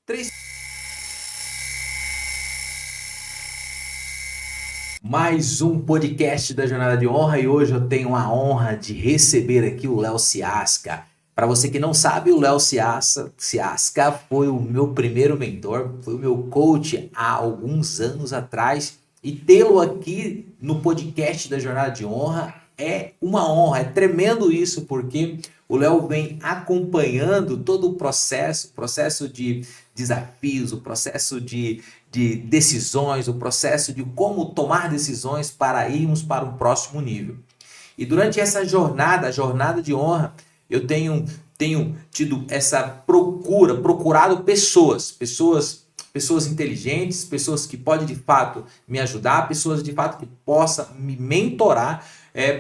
Três. Mais um podcast da Jornada de Honra e hoje eu tenho a honra de receber aqui o Léo Ciasca. Para você que não sabe, o Léo Ciasca foi o meu primeiro mentor, foi o meu coach há alguns anos atrás e tê-lo aqui no podcast da Jornada de Honra é uma honra, é tremendo isso porque o Léo vem acompanhando todo o processo de desafios, o processo de decisões, o processo de como tomar decisões para irmos para um próximo nível. E durante essa jornada, a jornada de honra, eu tenho tido essa procurado pessoas inteligentes, pessoas que podem de fato me ajudar, pessoas de fato que possam me mentorar,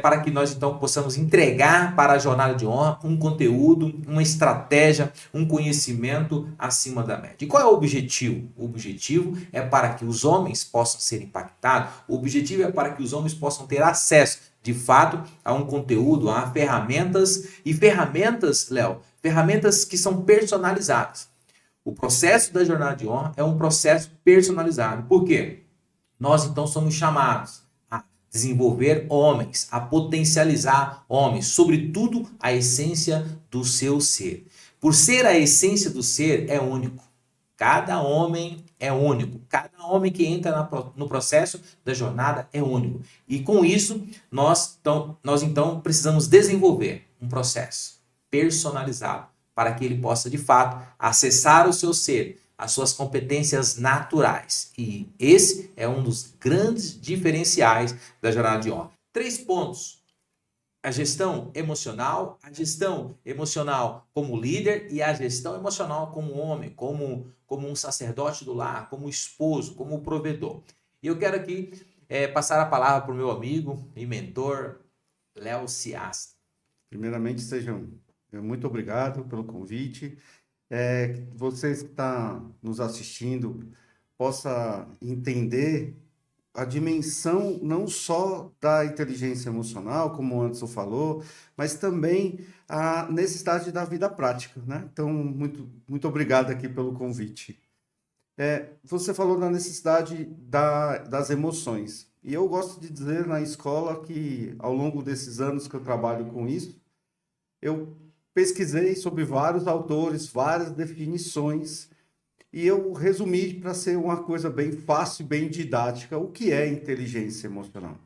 para que nós então possamos entregar para a jornada de honra um conteúdo, uma estratégia, um conhecimento acima da média. E qual é o objetivo? O objetivo é para que os homens possam ser impactados, o objetivo é para que os homens possam ter acesso de fato a um conteúdo, a ferramentas e ferramentas, Léo, ferramentas que são personalizadas. O processo da jornada de honra é um processo personalizado. Por quê? Nós então somos chamados a desenvolver homens, a potencializar homens, sobretudo a essência do seu ser. Por ser a essência do ser é único. Cada homem é único. Cada homem que entra no processo da jornada é único. E com isso, nós então precisamos desenvolver um processo personalizado para que ele possa, de fato, acessar o seu ser, as suas competências naturais. E esse é um dos grandes diferenciais da jornada de honra. 3 pontos: a gestão emocional como líder e a gestão emocional como homem, como um sacerdote do lar, como esposo, como provedor. E eu quero aqui passar a palavra para o meu amigo e mentor, Léo Ciasca. Primeiramente, sejam muito obrigado pelo convite. Vocês que estão nos assistindo possa entender a dimensão não só da inteligência emocional, como o Anderson falou, mas também a necessidade da vida prática, né? Então, muito obrigado aqui pelo convite. Você falou da necessidade das emoções. E eu gosto de dizer na escola que, ao longo desses anos que eu trabalho com isso, eu pesquisei sobre vários autores, várias definições, e eu resumi para ser uma coisa bem fácil, bem didática, o que é inteligência emocional.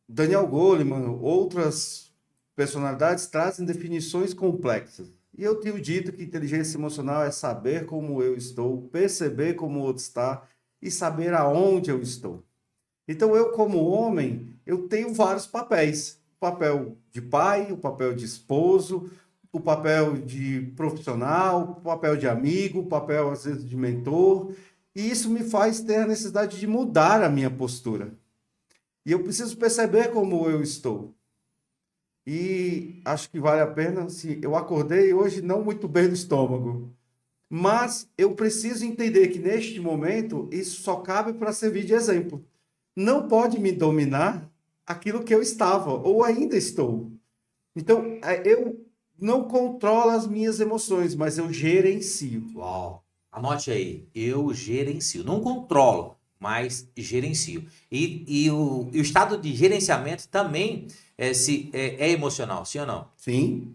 Daniel Goleman, outras personalidades trazem definições complexas. E eu tenho dito que inteligência emocional é saber como eu estou, perceber como o outro está e saber aonde eu estou. Então, eu, como homem, eu tenho vários papéis. O papel de pai, o papel de esposo, o papel de profissional, o papel de amigo, o papel, às vezes, de mentor. E isso me faz ter a necessidade de mudar a minha postura. E eu preciso perceber como eu estou. E acho que vale a pena, assim, eu acordei hoje não muito bem no estômago. Mas eu preciso entender que, neste momento, isso só cabe para servir de exemplo. Não pode me dominar aquilo que eu estava ou ainda estou. Então, eu não controlo as minhas emoções, mas eu gerencio. Uau! Anote aí, eu gerencio. Não controlo, mas gerencio. E o estado de gerenciamento também é emocional, sim ou não? Sim.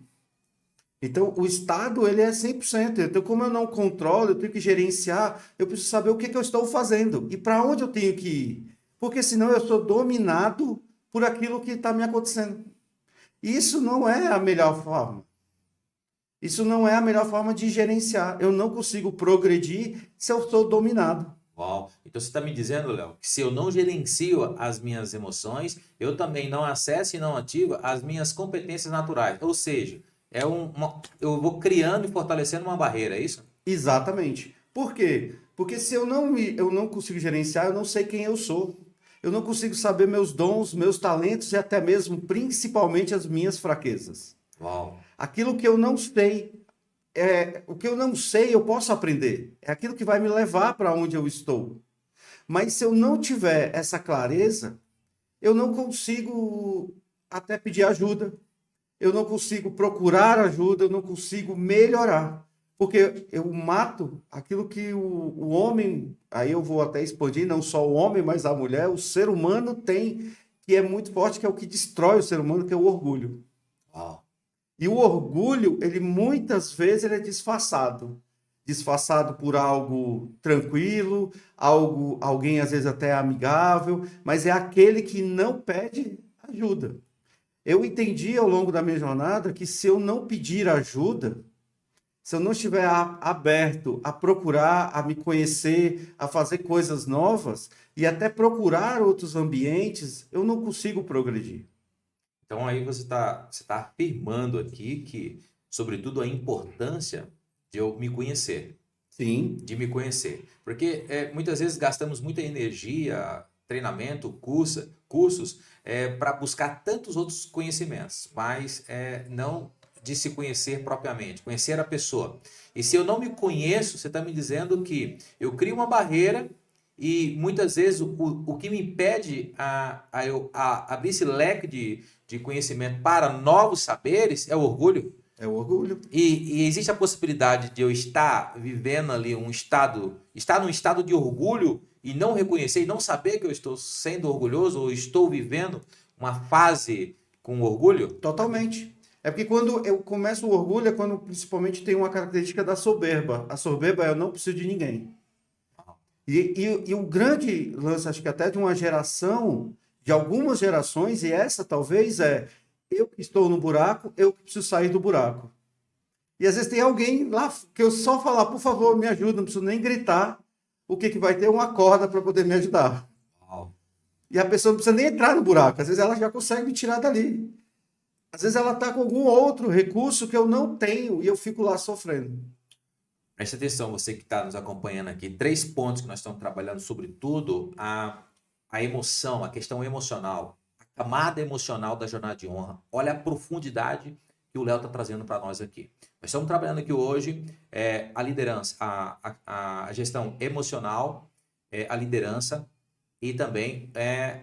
Então, o estado, ele é 100%. Então, como eu não controlo, eu tenho que gerenciar, eu preciso saber o que que eu estou fazendo e para onde eu tenho que ir. Porque senão eu sou dominado por aquilo que está me acontecendo. Isso não é a melhor forma. Isso não é a melhor forma de gerenciar. Eu não consigo progredir se eu sou dominado. Uau! Então você está me dizendo, Léo, que se eu não gerencio as minhas emoções, eu também não acesso e não ativo as minhas competências naturais. Ou seja, eu vou criando e fortalecendo uma barreira, é isso? Exatamente. Por quê? Porque se eu não consigo gerenciar, eu não sei quem eu sou. Eu não consigo saber meus dons, meus talentos e até mesmo, principalmente, as minhas fraquezas. Uau! Aquilo que eu não sei, o que eu não sei, eu posso aprender. É aquilo que vai me levar para onde eu estou. Mas se eu não tiver essa clareza, eu não consigo até pedir ajuda, eu não consigo procurar ajuda, eu não consigo melhorar. Porque eu mato aquilo que o homem, aí eu vou até expandir, não só o homem, mas a mulher, o ser humano tem, que é muito forte, que é o que destrói o ser humano, que é o orgulho. Uau. E o orgulho, ele muitas vezes ele é disfarçado. Disfarçado por algo tranquilo, algo, alguém às vezes até amigável, mas é aquele que não pede ajuda. Eu entendi ao longo da minha jornada que se eu não pedir ajuda, se eu não estiver aberto a procurar, a me conhecer, a fazer coisas novas e até procurar outros ambientes, eu não consigo progredir. Então aí você tá afirmando aqui que, sobretudo, a importância de eu me conhecer. Sim, De me conhecer. Porque muitas vezes gastamos muita energia, treinamento, cursos, para buscar tantos outros conhecimentos, mas não de se conhecer propriamente, conhecer a pessoa. E se eu não me conheço, você está me dizendo que eu crio uma barreira e muitas vezes o que me impede a abrir esse leque de conhecimento para novos saberes é o orgulho. é o orgulho. E existe a possibilidade de eu estar vivendo ali estar num estado de orgulho e não reconhecer e não saber que eu estou sendo orgulhoso ou estou vivendo uma fase com orgulho? Totalmente. É porque quando eu começo o orgulho é quando principalmente tem uma característica da soberba. A soberba é eu não preciso de ninguém. E o grande lance, acho que até de uma geração, de algumas gerações, e essa talvez é eu que estou no buraco, eu que preciso sair do buraco. E às vezes tem alguém lá que eu só falar, por favor, me ajuda, não preciso nem gritar, o que que vai ter uma corda para poder me ajudar. Uau. E a pessoa não precisa nem entrar no buraco, às vezes ela já consegue me tirar dali. Às vezes ela está com algum outro recurso que eu não tenho e eu fico lá sofrendo. Preste atenção, você que está nos acompanhando aqui. 3 pontos que nós estamos trabalhando, sobretudo a emoção, a questão emocional, a camada emocional da jornada de honra. Olha a profundidade que o Léo está trazendo para nós aqui. Nós estamos trabalhando aqui hoje a liderança, a gestão emocional, a liderança e também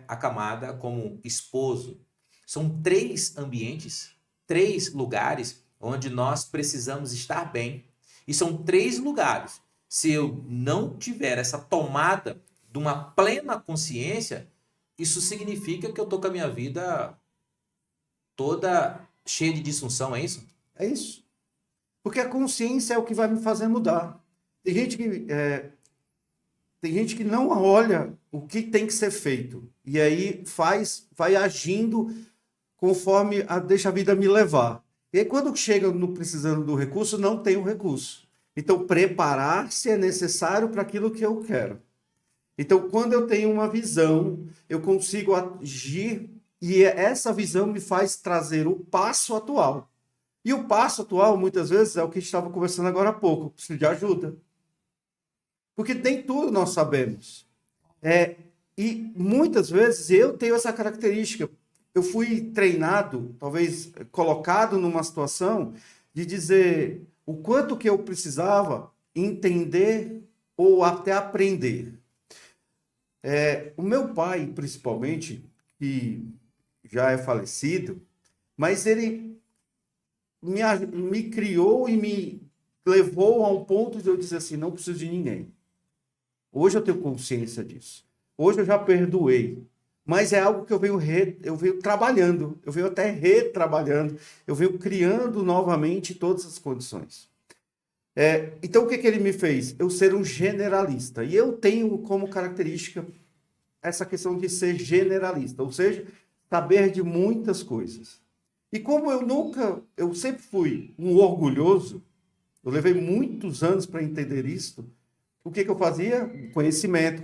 a camada como esposo. São 3 ambientes, 3 lugares onde nós precisamos estar bem. E são 3 lugares. Se eu não tiver essa tomada de uma plena consciência, isso significa que eu estou com a minha vida toda cheia de disfunção, é isso? É isso. Porque a consciência é o que vai me fazer mudar. Tem gente que não olha o que tem que ser feito. E aí vai agindo conforme deixa a vida me levar. E aí, quando chega no precisando do recurso, não tem o recurso. Então, preparar-se é necessário para aquilo que eu quero. Então, quando eu tenho uma visão, eu consigo agir e essa visão me faz trazer o passo atual. E o passo atual, muitas vezes, é o que a gente estava conversando agora há pouco, preciso de ajuda. Porque nem tudo nós sabemos. E muitas vezes eu tenho essa característica. Eu fui treinado, talvez colocado numa situação de dizer o quanto que eu precisava entender ou até aprender. O meu pai, principalmente, que já é falecido, mas ele me criou e me levou a um ponto de eu dizer assim, não preciso de ninguém. Hoje eu tenho consciência disso. Hoje eu já perdoei. Mas é algo que eu venho trabalhando, eu venho até retrabalhando, eu venho criando novamente todas as condições. Então, o que ele me fez? Eu ser um generalista. E eu tenho como característica essa questão de ser generalista, ou seja, saber de muitas coisas. E como eu sempre fui um orgulhoso, eu levei muitos anos para entender isso, o que eu fazia? Conhecimento,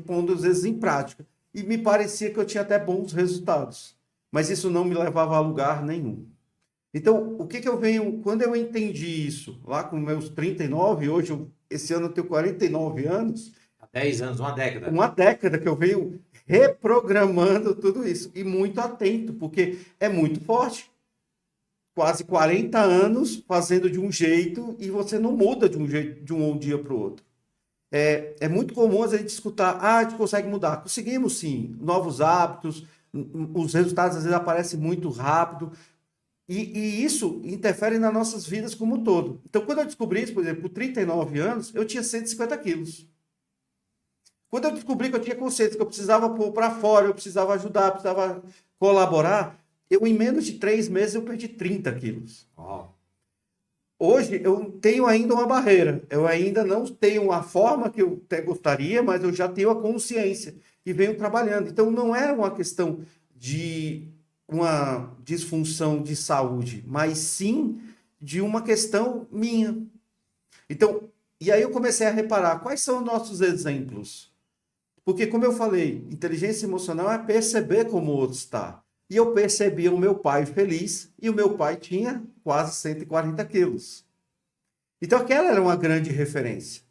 pondo às vezes em prática. E me parecia que eu tinha até bons resultados. Mas isso não me levava a lugar nenhum. Então, o que eu venho... Quando eu entendi isso, lá com meus 39, hoje, esse ano eu tenho 49 anos... Há 10 anos, uma década. Uma década que eu venho reprogramando tudo isso. E muito atento, porque é muito forte. Quase 40 anos fazendo de um jeito e você não muda de um jeito de um dia para o outro. É muito comum a gente escutar, a gente consegue mudar. Conseguimos sim, novos hábitos, os resultados às vezes aparecem muito rápido, E isso interfere nas nossas vidas como um todo. Então, quando eu descobri isso, por exemplo, com 39 anos, eu tinha 150 quilos. Quando eu descobri que eu tinha consciência, que eu precisava pôr para fora, eu precisava ajudar, precisava colaborar, em menos de 3 meses eu perdi 30 quilos. Uau. Hoje eu tenho ainda uma barreira, eu ainda não tenho a forma que eu até gostaria, mas eu já tenho a consciência e venho trabalhando. Então não é uma questão de uma disfunção de saúde, mas sim de uma questão minha. Então, e aí eu comecei a reparar quais são os nossos exemplos. Porque, como eu falei, inteligência emocional é perceber como o outro está. E eu percebia o meu pai feliz, e o meu pai tinha quase 140 quilos. Então, aquela era uma grande referência.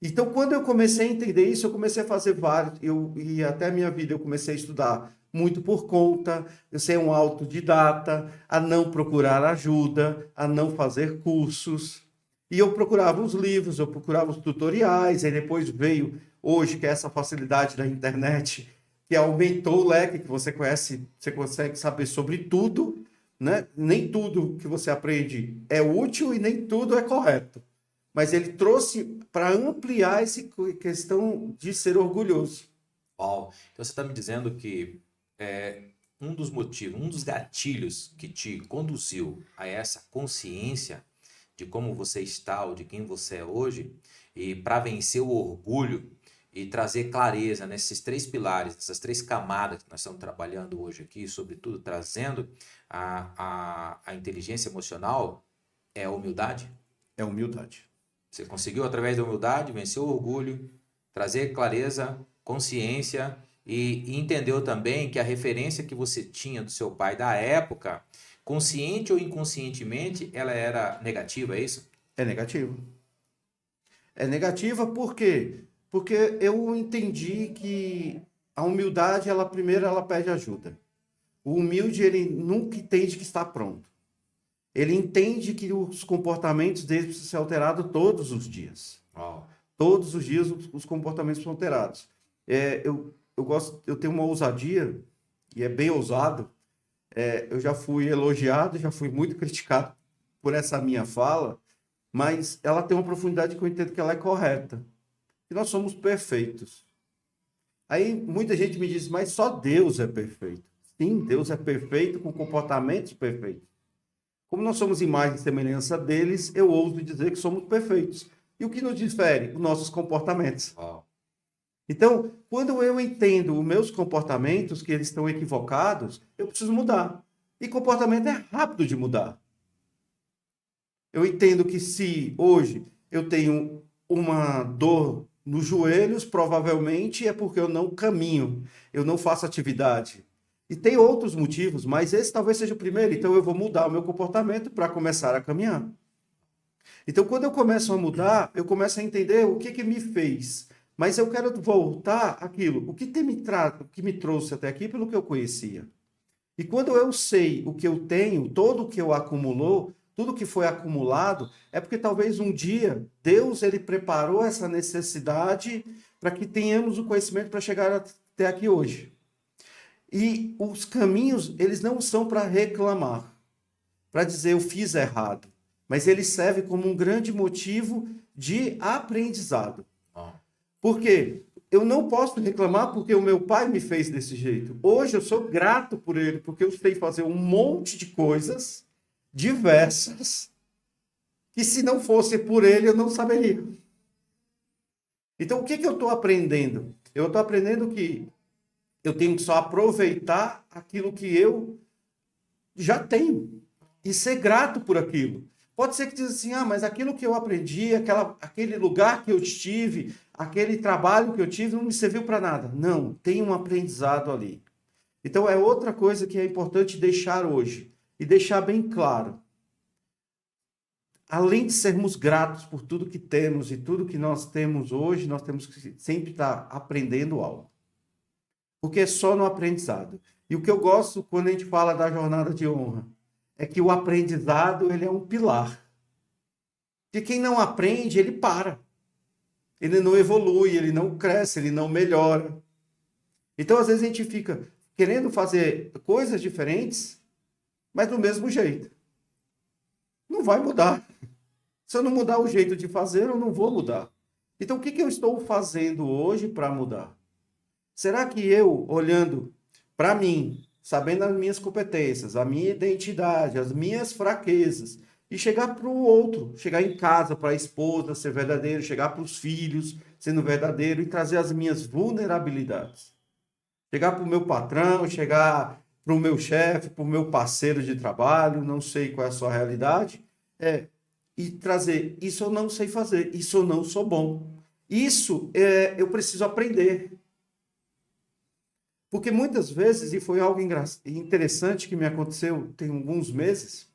Então, quando eu comecei a entender isso, eu comecei a fazer vários, e até a minha vida eu comecei a estudar muito por conta, eu ser um autodidata, a não procurar ajuda, a não fazer cursos. E eu procurava os livros, eu procurava os tutoriais, aí depois veio hoje, que é essa facilidade da internet, que aumentou o leque que você conhece, você consegue saber sobre tudo, né? Nem tudo que você aprende é útil e nem tudo é correto. Mas ele trouxe para ampliar essa questão de ser orgulhoso. Uau. Então você está me dizendo que um dos motivos, um dos gatilhos que te conduziu a essa consciência de como você está ou de quem você é hoje, e para vencer o orgulho e trazer clareza nesses 3 pilares, essas 3 camadas que nós estamos trabalhando hoje aqui, sobretudo trazendo a inteligência emocional, é a humildade? É humildade. Você conseguiu, através da humildade, vencer o orgulho, trazer clareza, consciência e entendeu também que a referência que você tinha do seu pai da época, consciente ou inconscientemente, ela era negativa, é isso? É negativo. É negativa por quê? Porque eu entendi que a humildade, primeiro ela pede ajuda. O humilde, ele nunca entende que está pronto. Ele entende que os comportamentos dele precisam ser alterados todos os dias. Oh. Todos os dias os comportamentos são alterados. Eu tenho uma ousadia, e é bem ousado. Eu já fui elogiado, já fui muito criticado por essa minha fala, mas ela tem uma profundidade que eu entendo que ela é correta. Que nós somos perfeitos. Aí muita gente me diz, mas só Deus é perfeito. Sim, Deus é perfeito com comportamentos perfeitos. Como nós somos imagem e semelhança deles, eu ouso dizer que somos perfeitos. E o que nos difere? Os nossos comportamentos. Oh. Então, quando eu entendo os meus comportamentos, que eles estão equivocados, eu preciso mudar. E comportamento é rápido de mudar. Eu entendo que se hoje eu tenho uma dor nos joelhos, provavelmente é porque eu não caminho, eu não faço atividade. E tem outros motivos, mas esse talvez seja o primeiro. Então eu vou mudar o meu comportamento para começar a caminhar. Então quando eu começo a mudar, eu começo a entender o que me fez. Mas eu quero voltar àquilo, o que me trouxe até aqui pelo que eu conhecia. E quando eu sei o que eu tenho, todo o que eu acumulou, tudo que foi acumulado, é porque talvez um dia Deus ele preparou essa necessidade para que tenhamos o conhecimento para chegar até aqui hoje. E os caminhos, eles não são para reclamar, para dizer eu fiz errado, mas eles servem como um grande motivo de aprendizado. Por quê? Eu não posso reclamar porque o meu pai me fez desse jeito. Hoje eu sou grato por ele, porque eu sei fazer um monte de coisas diversas que se não fosse por ele eu não saberia. Então o que eu estou aprendendo? Eu estou aprendendo que eu tenho que só aproveitar aquilo que eu já tenho e ser grato por aquilo. Pode ser que diz assim, mas aquilo que eu aprendi, aquele lugar que eu estive, aquele trabalho que eu tive não me serviu para nada. Não, tem um aprendizado ali. Então é outra coisa que é importante deixar hoje e deixar bem claro. Além de sermos gratos por tudo que temos e tudo que nós temos hoje, nós temos que sempre estar aprendendo algo. Porque é só no aprendizado. E o que eu gosto quando a gente fala da jornada de honra é que o aprendizado ele é um pilar. Porque quem não aprende, ele para. Ele não evolui, ele não cresce, ele não melhora. Então, às vezes, a gente fica querendo fazer coisas diferentes, mas do mesmo jeito. vai mudar. Se eu não mudar o jeito de fazer, eu não vou mudar. Então, o que eu estou fazendo hoje para mudar? Será que eu, olhando para mim, sabendo as minhas competências, a minha identidade, as minhas fraquezas, e chegar para o outro, chegar em casa para a esposa, ser verdadeiro, chegar para os filhos, sendo verdadeiro, e trazer as minhas vulnerabilidades? Chegar para o meu patrão, chegar para o meu chefe, para o meu parceiro de trabalho, não sei qual é a sua realidade, e trazer, isso eu não sei fazer, isso eu não sou bom. Isso eu preciso aprender. Porque muitas vezes, e foi algo interessante que me aconteceu tem alguns meses,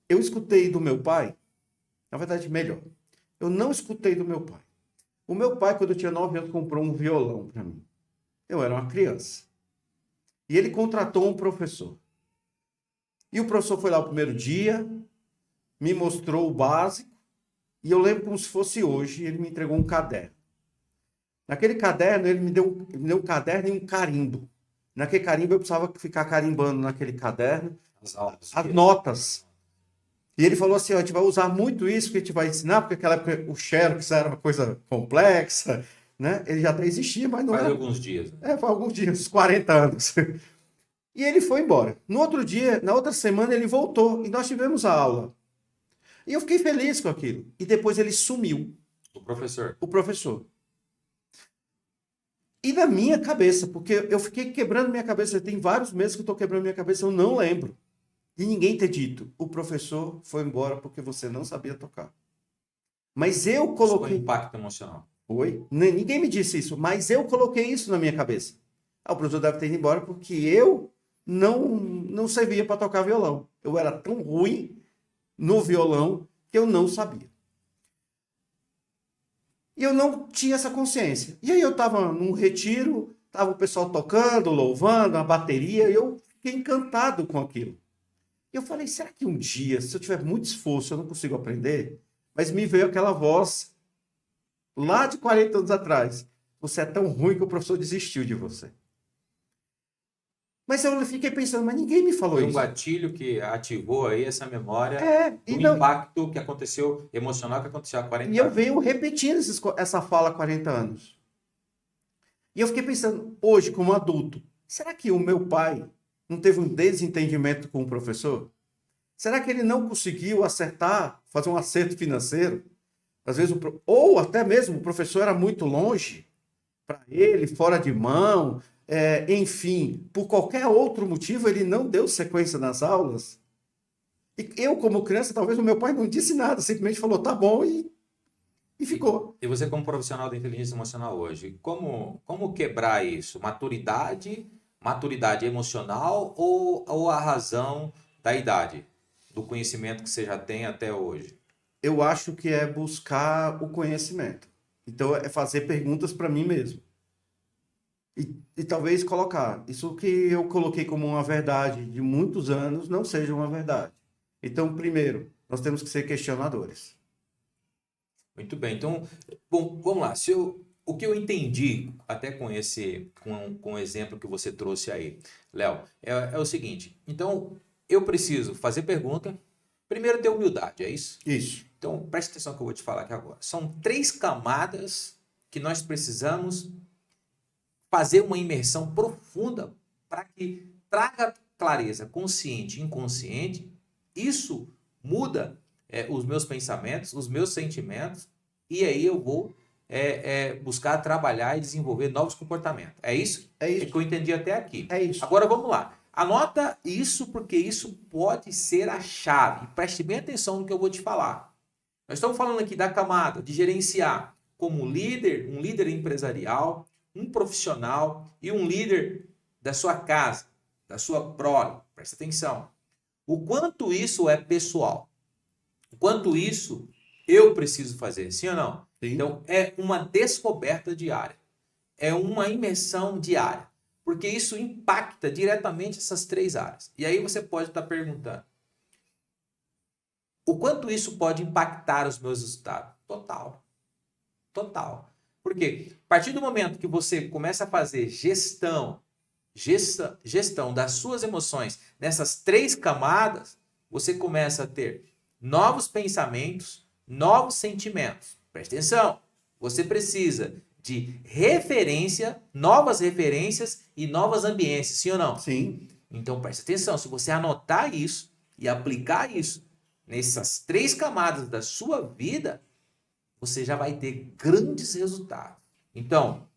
eu escutei do meu pai, na verdade, melhor, eu não escutei do meu pai. O meu pai, quando eu tinha 9 anos, comprou um violão para mim. Eu era uma criança. E ele contratou um professor. E o professor foi lá o primeiro dia, me mostrou o básico, e eu lembro como se fosse hoje, ele me entregou um caderno. Naquele caderno, ele me deu um caderno e um carimbo. Naquele carimbo, eu precisava ficar carimbando naquele caderno as notas. E ele falou assim, ó, a gente vai usar muito isso que a gente vai ensinar, porque naquela época o Xerox era uma coisa complexa, né? Ele já até existia, mas não Faz era... alguns dias. faz alguns dias, uns 40 anos. E ele foi embora. No outro dia, na outra semana, ele voltou e nós tivemos a aula. E eu fiquei feliz com aquilo. E depois ele sumiu. O professor. O professor. E na minha cabeça, porque eu fiquei quebrando minha cabeça, tem vários meses que eu estou quebrando minha cabeça, eu não lembro. E ninguém ter dito, o professor foi embora porque você não sabia tocar. Mas eu coloquei... Isso foi impacto emocional. Foi? Ninguém me disse isso, mas eu coloquei isso na minha cabeça. O professor deve ter ido embora porque eu não servia para tocar violão. Eu era tão ruim no violão que eu não sabia. E eu não tinha essa consciência. E aí eu estava num retiro, estava o pessoal tocando, louvando, a bateria, e eu fiquei encantado com aquilo. E eu falei, será que um dia, se eu tiver muito esforço, eu não consigo aprender? Mas me veio aquela voz, lá de 40 anos atrás, você é tão ruim que o professor desistiu de você. Mas eu fiquei pensando, mas ninguém me falou isso. Foi um gatilho que ativou aí essa memória do não... impacto que aconteceu, emocional que aconteceu há 40 anos. E eu venho repetindo essa fala há 40 anos. E eu fiquei pensando, hoje, como adulto, será que o meu pai não teve um desentendimento com o professor? Será que ele não conseguiu acertar, fazer um acerto financeiro? Às vezes, ou até mesmo o professor era muito longe para ele, fora de mão, enfim, por qualquer outro motivo, ele não deu sequência nas aulas. E eu, como criança, talvez o meu pai não disse nada, simplesmente falou, tá bom, e ficou. E você, como profissional da inteligência emocional hoje, como quebrar isso? Maturidade emocional ou a razão da idade, do conhecimento que você já tem até hoje? Eu acho que é buscar o conhecimento. Então, é fazer perguntas para mim mesmo. E talvez colocar. Isso que eu coloquei como uma verdade de muitos anos não seja uma verdade. Então, primeiro, nós temos que ser questionadores. Muito bem. Então, bom, vamos lá. O que eu entendi, até com o exemplo que você trouxe aí, Léo, é o seguinte. Então, eu preciso fazer pergunta. Primeiro, ter humildade, é isso? Isso. Então, preste atenção que eu vou te falar aqui agora. São 3 camadas que nós precisamos fazer uma imersão profunda para que traga clareza consciente e inconsciente. Isso muda os meus pensamentos, os meus sentimentos, e aí eu vou buscar trabalhar e desenvolver novos comportamentos. É isso? É isso. É que eu entendi até aqui. É isso. Agora vamos lá. Anota isso porque isso pode ser a chave. Preste bem atenção no que eu vou te falar. Nós estamos falando aqui da camada de gerenciar como líder, um líder empresarial, um profissional e um líder da sua casa, da sua prole. Presta atenção. O quanto isso é pessoal. O quanto isso eu preciso fazer, sim ou não? Sim. Então, é uma descoberta diária. É uma imersão diária. Porque isso impacta diretamente essas 3 áreas. E aí você pode estar perguntando, o quanto isso pode impactar os meus resultados? Total. Total. Por quê? A partir do momento que você começa a fazer gestão gestão das suas emoções nessas 3 camadas, você começa a ter novos pensamentos, novos sentimentos. Presta atenção, você precisa de referência, novas referências e novas ambiências, sim ou não? Sim. Então presta atenção, se você anotar isso e aplicar isso nessas 3 camadas da sua vida, você já vai ter grandes resultados. Então,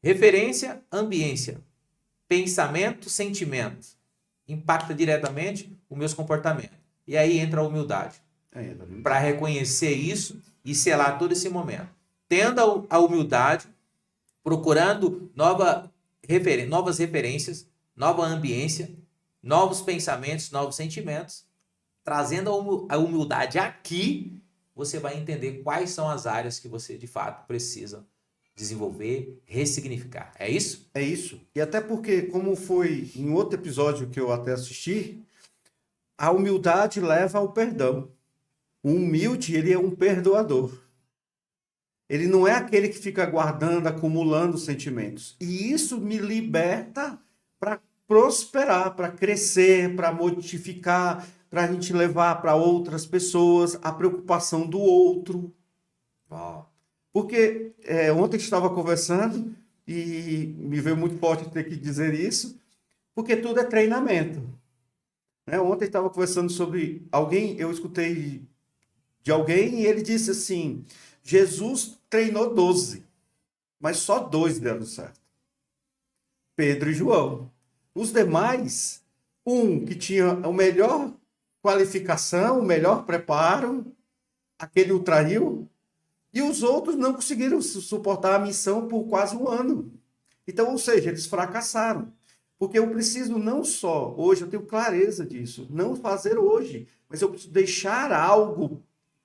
referência, ambiência, pensamento, sentimento, impacta diretamente os meus comportamentos. E aí entra a humildade. Para reconhecer isso e selar todo esse momento. Tendo a humildade, procurando novas referências, nova ambiência, novos pensamentos, novos sentimentos, trazendo a humildade aqui, você vai entender quais são as áreas que você de fato precisa desenvolver, ressignificar. É isso? É isso. E até porque, como foi em outro episódio que eu até assisti, a humildade leva ao perdão. O humilde, ele é um perdoador. Ele não é aquele que fica guardando, acumulando sentimentos. E isso me liberta para prosperar, para crescer, para modificar, para a gente levar para outras pessoas a preocupação do outro. Uau. Porque ontem a gente estava conversando e me veio muito forte ter que dizer isso, porque tudo é treinamento. Ontem estava conversando sobre alguém, eu escutei de alguém e ele disse assim, Jesus treinou 12, mas só 2 deram certo. Pedro e João. Os demais, um que tinha a melhor qualificação, o melhor preparo, aquele o traiu, e os outros não conseguiram suportar a missão por quase 1 ano. Então, ou seja, eles fracassaram. Porque eu preciso não só, hoje eu tenho clareza disso, não fazer hoje, mas eu preciso deixar algo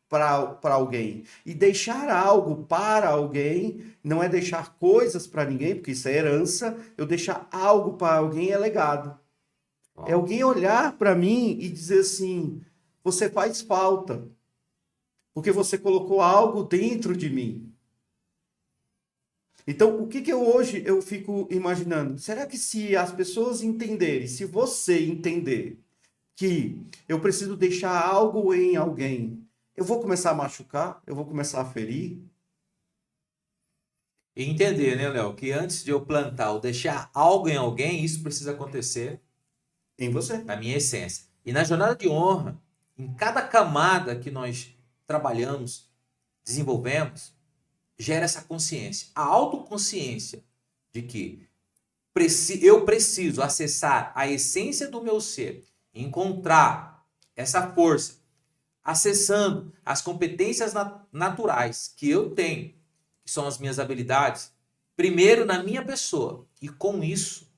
para alguém. E deixar algo para alguém não é deixar coisas para ninguém, porque isso é herança. Eu deixar algo para alguém é legado. É alguém olhar para mim e dizer assim, você faz falta, porque você colocou algo dentro de mim. Então, o que eu hoje eu fico imaginando? Será que se as pessoas entenderem, se você entender que eu preciso deixar algo em alguém, eu vou começar a machucar? Eu vou começar a ferir? E entender, né, Léo, que antes de eu plantar ou deixar algo em alguém, isso precisa acontecer Em você. na minha essência. E na jornada de honra, em cada camada que nós trabalhamos, desenvolvemos, gera essa consciência. A autoconsciência de que eu preciso acessar a essência do meu ser, encontrar essa força, acessando as competências naturais que eu tenho, que são as minhas habilidades, primeiro na minha pessoa, e com isso,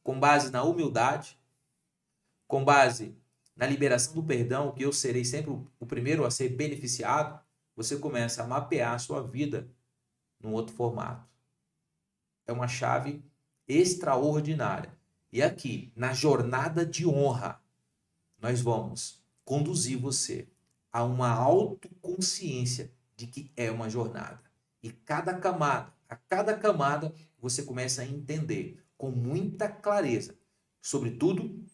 com base na humildade, com base na liberação do perdão, que eu serei sempre o primeiro a ser beneficiado, você começa a mapear a sua vida num outro formato. É uma chave extraordinária. E aqui, na jornada de honra, nós vamos conduzir você a uma autoconsciência de que é uma jornada. E a cada camada, você começa a entender com muita clareza, sobretudo,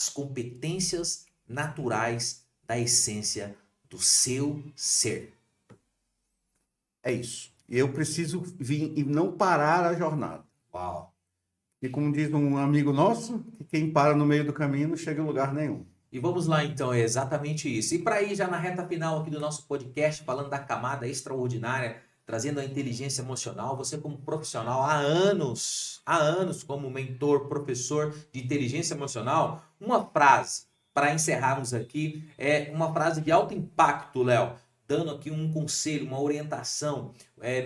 as competências naturais da essência do seu ser. É isso. Eu preciso vir e não parar a jornada. Uau! E como diz um amigo nosso, que quem para no meio do caminho não chega em lugar nenhum. E vamos lá então, é exatamente isso. E para ir já na reta final aqui do nosso podcast, falando da camada extraordinária, trazendo a inteligência emocional, você como profissional há anos como mentor, professor de inteligência emocional, uma frase para encerrarmos aqui, é uma frase de alto impacto, Léo, dando aqui um conselho, uma orientação,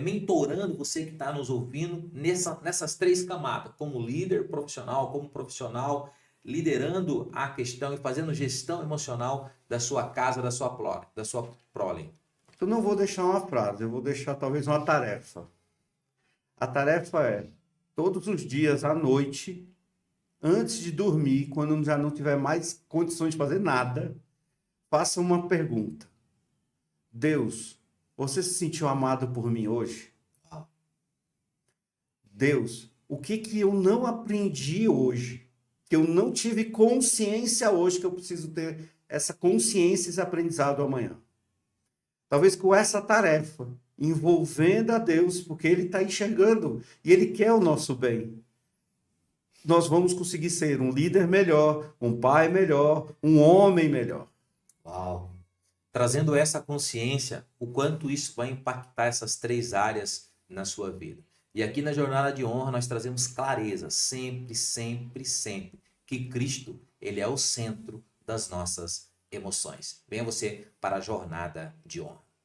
mentorando você que está nos ouvindo nessas 3 camadas, como líder profissional, como profissional, liderando a questão e fazendo gestão emocional da sua casa, da sua prole. Eu não vou deixar uma frase, eu vou deixar talvez uma tarefa. A tarefa é, todos os dias à noite, antes de dormir, quando já não tiver mais condições de fazer nada, faça uma pergunta. Deus, você se sentiu amado por mim hoje? Deus, O que eu não aprendi hoje, que eu não tive consciência hoje, que eu preciso ter essa consciência e esse aprendizado amanhã. Talvez com essa tarefa, envolvendo a Deus, porque Ele está enxergando e Ele quer o nosso bem. Nós vamos conseguir ser um líder melhor, um pai melhor, um homem melhor. Uau! Trazendo essa consciência, o quanto isso vai impactar essas 3 áreas na sua vida. E aqui na Jornada de Honra nós trazemos clareza, sempre, sempre, sempre, que Cristo, ele é o centro das nossas emoções. Venha você para a Jornada de Honra.